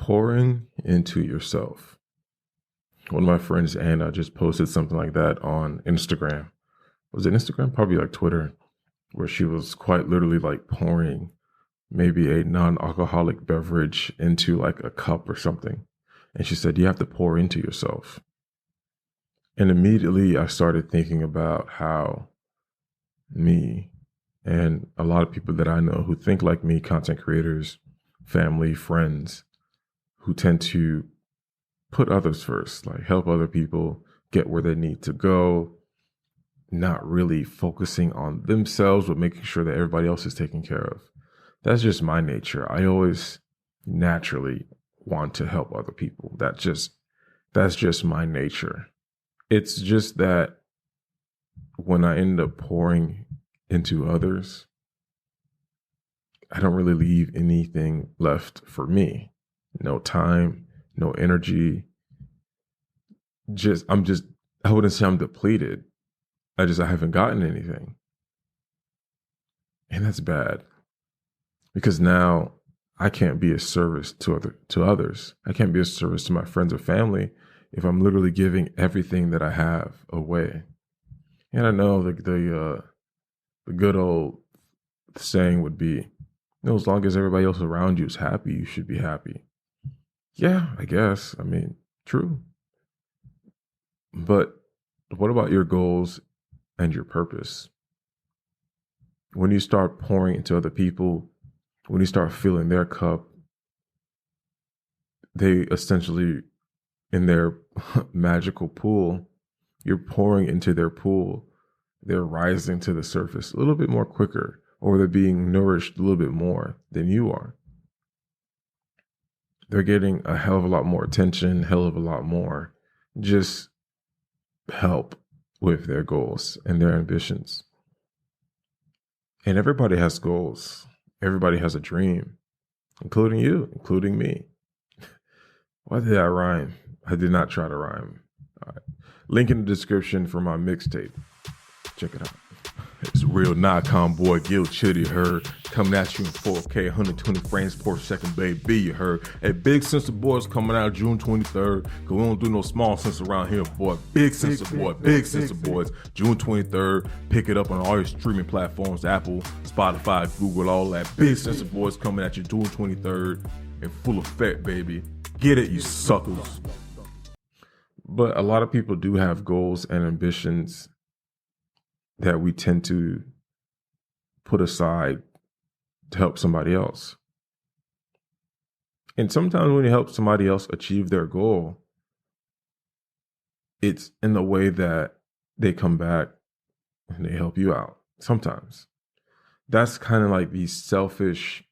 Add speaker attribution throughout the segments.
Speaker 1: pouring into yourself. One of my friends, Anna, just posted something like that on Instagram. Was it Instagram? Probably like Twitter, where she was quite literally like pouring maybe a non-alcoholic beverage into like a cup or something. And she said, you have to pour into yourself. And immediately I started thinking about how me and a lot of people that I know who think like me, content creators, family, friends, who tend to put others first, like help other people get where they need to go, not really focusing on themselves, but making sure that everybody else is taken care of. That's just my nature. I always naturally want to help other people. That's just my nature. It's just that when I end up pouring into others, I don't really leave anything left for me. No time, no energy. I wouldn't say I'm depleted. I haven't gotten anything. And that's bad. Because now I can't be a service to others. I can't be a service to my friends or family if I'm literally giving everything that I have away. And I know the good old saying would be, as long as everybody else around you is happy, you should be happy. Yeah, I guess. I mean, true. But what about your goals and your purpose? When you start pouring into other people, when you start filling their cup, they essentially, in their magical pool, you're pouring into their pool. They're rising to the surface a little bit more quicker, or they're being nourished a little bit more than you are. They're getting a hell of a lot more attention, hell of a lot more just help with their goals and their ambitions. And everybody has goals. Everybody has a dream, including you, including me. Why did I rhyme? I did not try to rhyme. All right. Link in the description for my mixtape. Check it out. It's real Nikon boy, Gil Chitty, you heard. Coming at you in 4K, 120 frames per second, baby, you heard. A big sense of boys coming out June 23rd. Cause we don't do no small sense around here, boy. Big sense of boy, big sense of boys. June 23rd. Pick it up on all your streaming platforms, Apple, Spotify, Google, all that. Big sense of boys coming at you June 23rd in full effect, baby. Get it, you suckers. But a lot of people do have goals and ambitions that we tend to put aside to help somebody else. And sometimes when you help somebody else achieve their goal, it's in the way that they come back and they help you out. Sometimes. That's kind of like the selfish,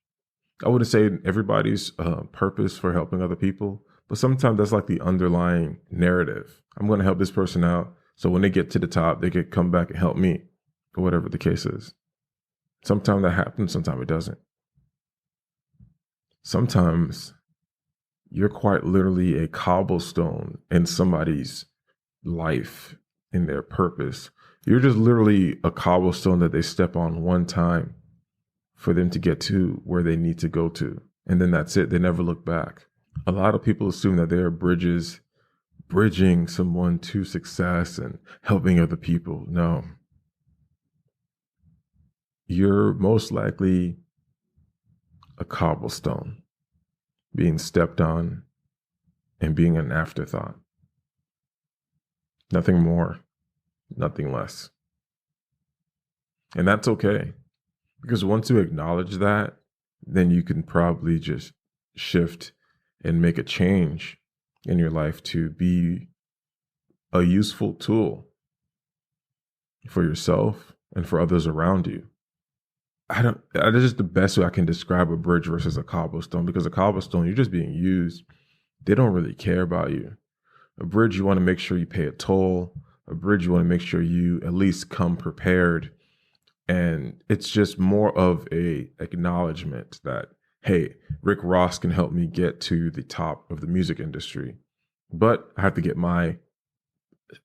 Speaker 1: I wouldn't say everybody's purpose for helping other people, but sometimes that's like the underlying narrative. I'm going to help this person out, so when they get to the top, they can come back and help me, or whatever the case is. Sometimes that happens, sometimes it doesn't. Sometimes you're quite literally a cobblestone in somebody's life, in their purpose. You're just literally a cobblestone that they step on one time for them to get to where they need to go to. And then that's it. They never look back. A lot of people assume that they are bridging someone to success and helping other people. No. You're most likely a cobblestone being stepped on and being an afterthought. Nothing more, nothing less. And that's okay. Because once you acknowledge that, then you can probably just shift and make a change in your life to be a useful tool for yourself and for others around you. That is just the best way I can describe a bridge versus a cobblestone, because a cobblestone, you're just being used. They don't really care about you. A bridge, you want to make sure you pay a toll. A bridge, you want to make sure you at least come prepared. And it's just more of a acknowledgement that, hey, Rick Ross can help me get to the top of the music industry. But I have to get my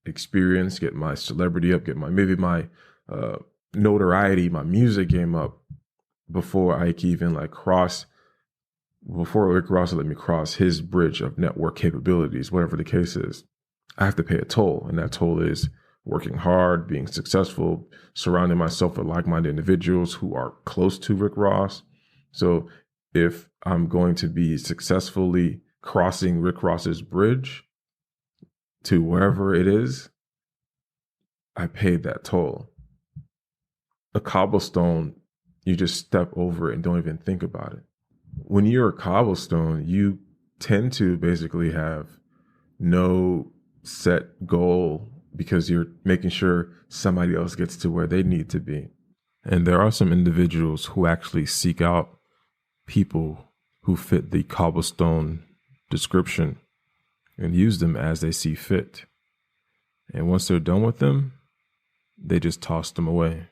Speaker 1: experience, get my celebrity up, get my notoriety, my music game up before I can even cross before Rick Ross let me cross his bridge of network capabilities, whatever the case is, I have to pay a toll. And that toll is working hard, being successful, surrounding myself with like-minded individuals who are close to Rick Ross. So if I'm going to be successfully crossing Rick Ross's bridge to wherever it is, I paid that toll. A cobblestone, you just step over it and don't even think about it. When you're a cobblestone, you tend to basically have no set goal because you're making sure somebody else gets to where they need to be. And there are some individuals who actually seek out people who fit the cobblestone description and use them as they see fit. And once they're done with them, they just toss them away.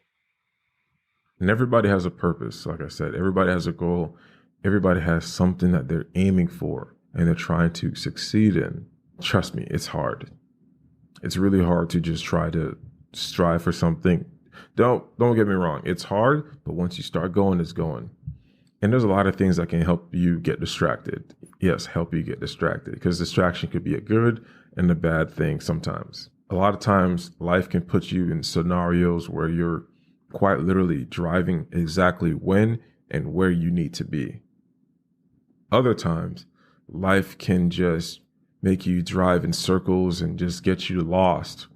Speaker 1: And everybody has a purpose. Like I said, everybody has a goal. Everybody has something that they're aiming for and they're trying to succeed in. Trust me, it's hard. It's really hard to just try to strive for something. Don't get me wrong. It's hard, but once you start going, it's going. And there's a lot of things that can help you get distracted. Yes, help you get distracted, because distraction could be a good and a bad thing sometimes. A lot of times life can put you in scenarios where you're quite literally driving exactly when and where you need to be. Other times, life can just make you drive in circles and just get you lost.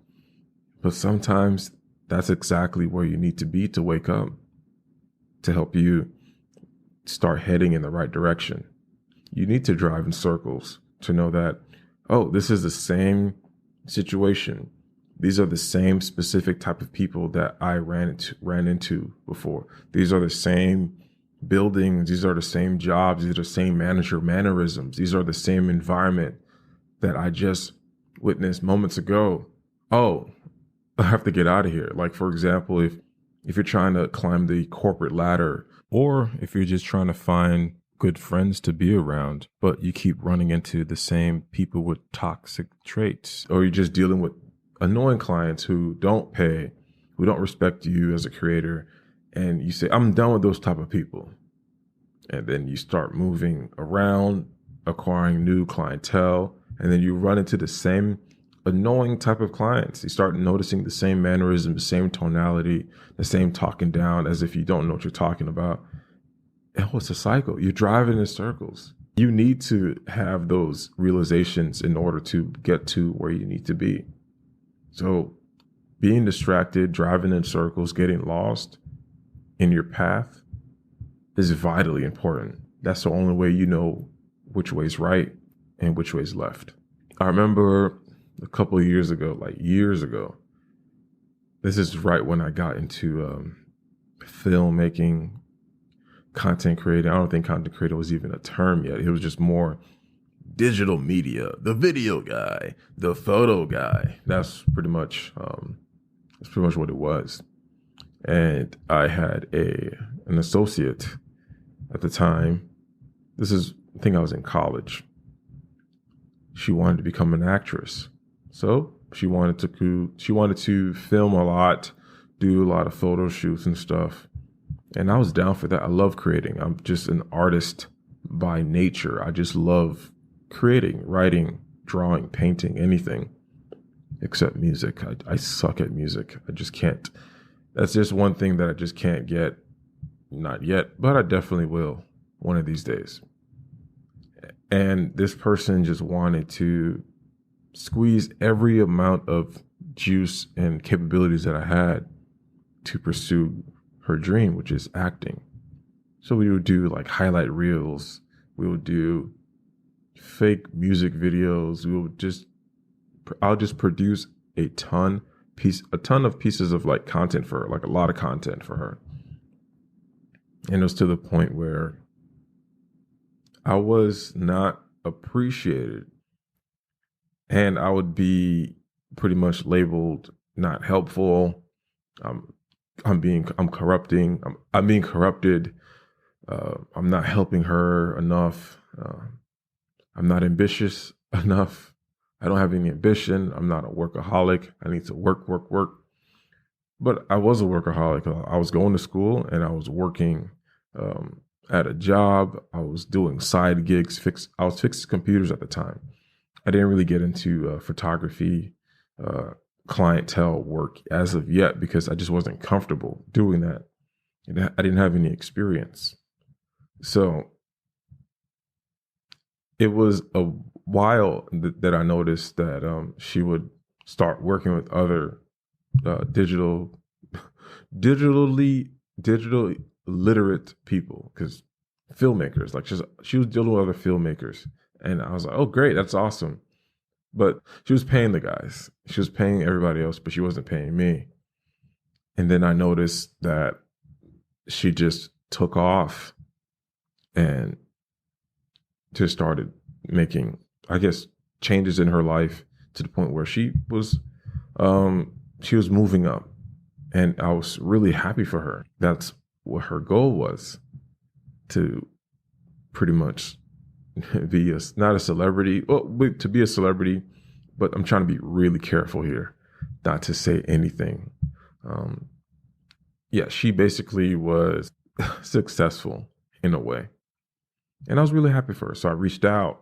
Speaker 1: But sometimes that's exactly where you need to be to wake up, to help you start heading in the right direction. You need to drive in circles to know that, oh, this is the same situation. These are the same specific type of people that I ran into before. These are the same buildings. These are the same jobs. These are the same manager mannerisms. These are the same environment that I just witnessed moments ago. Oh, I have to get out of here. Like, for example, if you're trying to climb the corporate ladder, or if you're just trying to find good friends to be around, but you keep running into the same people with toxic traits, or you're just dealing with annoying clients who don't pay, who don't respect you as a creator, and you say, I'm done with those type of people. And then you start moving around, acquiring new clientele, and then you run into the same annoying type of clients. You start noticing the same mannerism, the same tonality, the same talking down as if you don't know what you're talking about. Oh, it's a cycle. You're driving in circles. You need to have those realizations in order to get to where you need to be. So being distracted, driving in circles, getting lost in your path is vitally important. That's the only way you know which way's right and which way's left. I remember a couple of years ago, this is right when I got into filmmaking, content creating. I don't think content creator was even a term yet. It was just more digital media, the video guy, the photo guy. That's pretty much what it was. And I had an associate at the time. I think I was in college. She wanted to become an actress. So she wanted to film a lot, do a lot of photo shoots and stuff. And I was down for that. I love creating. I'm just an artist by nature. I just love creating, writing, drawing, painting, anything except music. I suck at music. I just can't. That's just one thing that I just can't get. Not yet, but I definitely will one of these days. And this person just wanted to squeeze every amount of juice and capabilities that I had to pursue her dream, which is acting. So we would do like highlight reels. We would do fake music videos. I'll just produce a ton of pieces of like content for her, like a lot of content for her. And it was to the point where I was not appreciated, and I would be pretty much labeled not helpful. I'm being corrupted. I'm not helping her enough. I'm not ambitious enough. I don't have any ambition. I'm not a workaholic. I need to work. But I was a workaholic. I was going to school and I was working at a job. I was doing side gigs. I was fixing computers at the time. I didn't really get into photography, uh, clientele work as of yet because I just wasn't comfortable doing that. And I didn't have any experience. So it was a while that I noticed that she would start working with other digital, digital literate people, because filmmakers, like she was dealing with other filmmakers, and I was like, oh great, that's awesome. But she was paying the guys, she was paying everybody else, but she wasn't paying me. And then I noticed that she just took off and just started making, I guess, changes in her life to the point where she was moving up, and I was really happy for her. That's what her goal was, to pretty much be not a celebrity, well, to be a celebrity, but I'm trying to be really careful here not to say anything. Um, yeah, she basically was successful in a way, and I was really happy for her. So I reached out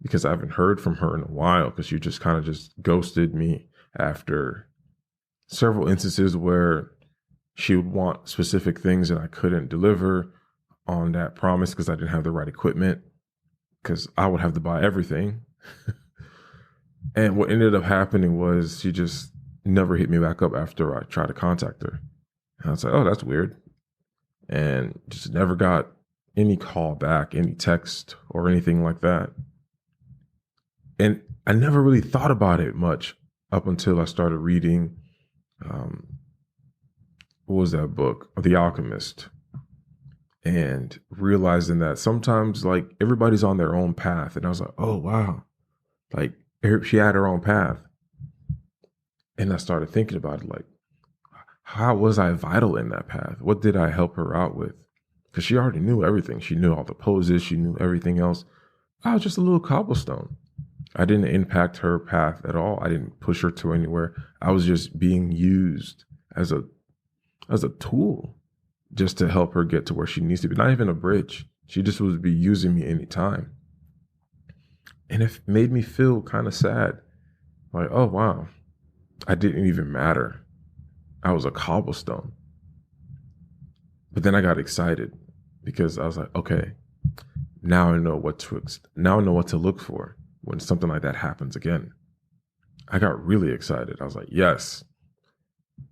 Speaker 1: because I haven't heard from her in a while, because she just kind of just ghosted me after several instances where she would want specific things and I couldn't deliver on that promise because I didn't have the right equipment, because I would have to buy everything. And what ended up happening was she just never hit me back up after I tried to contact her. And I was like, oh, that's weird. And just never got any call back, any text or anything like that. And I never really thought about it much up until I started reading, what was that book? The Alchemist. And realizing that sometimes, like, everybody's on their own path. And I was like, oh, wow. Like, she had her own path. And I started thinking about it, like, how was I vital in that path? What did I help her out with? Because she already knew everything. She knew all the poses. She knew everything else. I was just a little cobblestone. I didn't impact her path at all. I didn't push her to anywhere. I was just being used as a tool just to help her get to where she needs to be. Not even a bridge. She just would be using me anytime. And it made me feel kind of sad. Like, oh, wow, I didn't even matter. I was a cobblestone. But then I got excited because I was like, okay, now I know what to look for when something like that happens again. I got really excited. I was like, yes.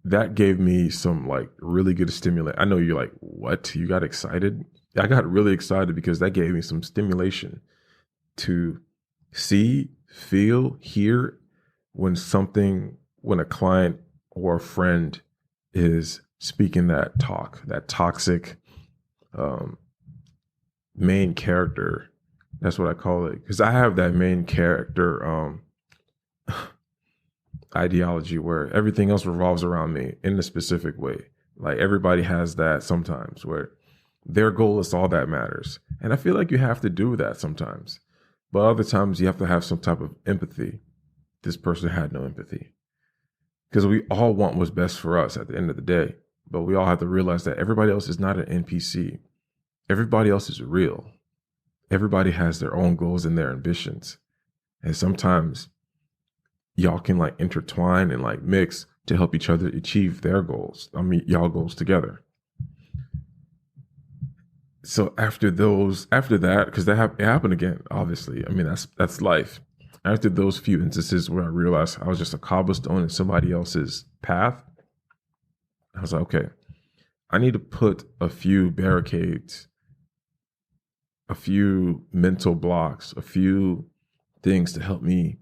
Speaker 1: That gave me some like really good stimulation. I know you're like, what? You got excited? I got really excited because that gave me some stimulation to see, feel, hear when a client or a friend is speaking that talk, that toxic main character. That's what I call it. Because I have that main character ideology where everything else revolves around me in a specific way. Like, everybody has that sometimes where their goal is all that matters. And I feel like you have to do that sometimes. But other times you have to have some type of empathy. This person had no empathy. Because we all want what's best for us at the end of the day. But we all have to realize that everybody else is not an NPC. Everybody else is real. Everybody has their own goals and their ambitions. And sometimes y'all can like intertwine and like mix to help each other achieve their goals. I mean, y'all goals together. So after that, because it happened again, obviously. I mean, that's life. After those few instances where I realized I was just a cobblestone in somebody else's path, I was like, okay, I need to put a few barricades, a few mental blocks, a few things to help me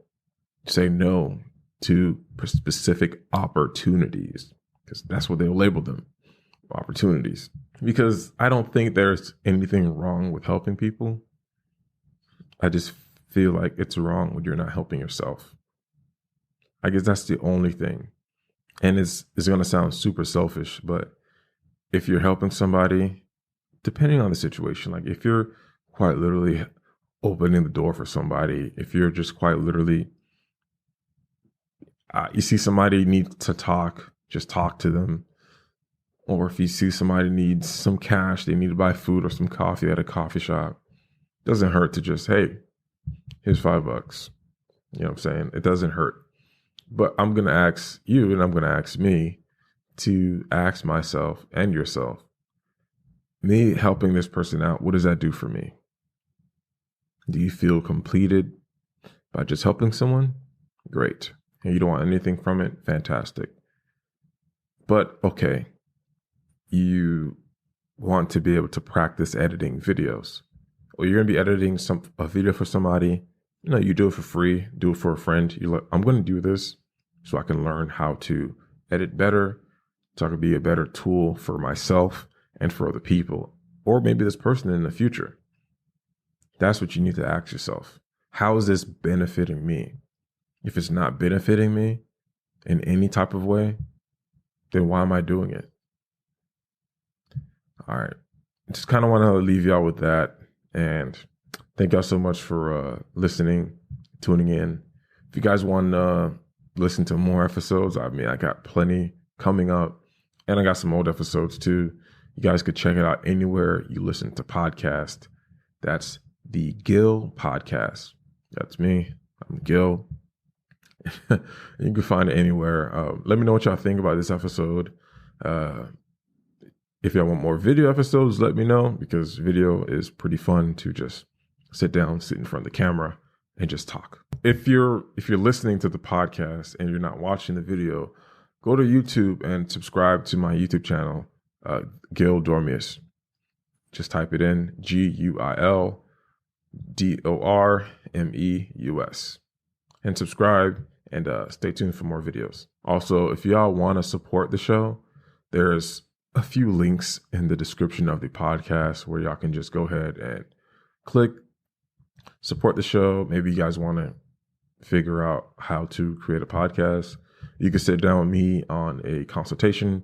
Speaker 1: say no to specific opportunities, because that's what they'll label them, opportunities. Because I don't think there's anything wrong with helping people. I just feel like it's wrong when you're not helping yourself. I guess that's the only thing. And it's going to sound super selfish, but if you're helping somebody, depending on the situation, like if you're quite literally opening the door for somebody, if you're just quite literally, you see somebody needs to talk, just talk to them. Or if you see somebody needs some cash, they need to buy food or some coffee at a coffee shop, doesn't hurt to just, hey, here's $5. You know what I'm saying? It doesn't hurt. But I'm going to ask you, and I'm going to ask me to ask myself and yourself, me helping this person out, what does that do for me? Do you feel completed by just helping someone? Great. And you don't want anything from it? Fantastic. But okay, you want to be able to practice editing videos, or you're going to be editing a video for somebody. You do it for free, do it for a friend. You're like, I'm going to do this so I can learn how to edit better, so I can be a better tool for myself and for other people, or maybe this person in the future. That's what you need to ask yourself. How is this benefiting me? If it's not benefiting me in any type of way, then why am I doing it? All right. Just kind of want to leave y'all with that. And thank y'all so much for listening, tuning in. If you guys want to listen to more episodes, I got plenty coming up. And I got some old episodes too. You guys could check it out anywhere you listen to podcasts. That's the Gil Podcast. That's me. I'm Gil. You can find it anywhere. Let me know what y'all think about this episode. If y'all want more video episodes, let me know, because video is pretty fun to just sit down, sit in front of the camera, and just talk. If you're listening to the podcast and you're not watching the video, go to YouTube and subscribe to my YouTube channel, Gil Dormius. Just type it in, GUILDORMEUS, and subscribe, and stay tuned for more videos. Also, if y'all want to support the show, there's a few links in the description of the podcast where y'all can just go ahead and click support the show. Maybe you guys want to figure out how to create a podcast. You can sit down with me on a consultation.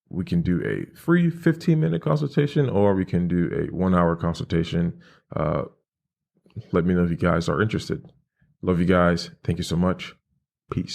Speaker 1: We can do a free 15-minute consultation, or we can do a 1-hour consultation. Let me know if you guys are interested. Love you guys. Thank you so much. Peace.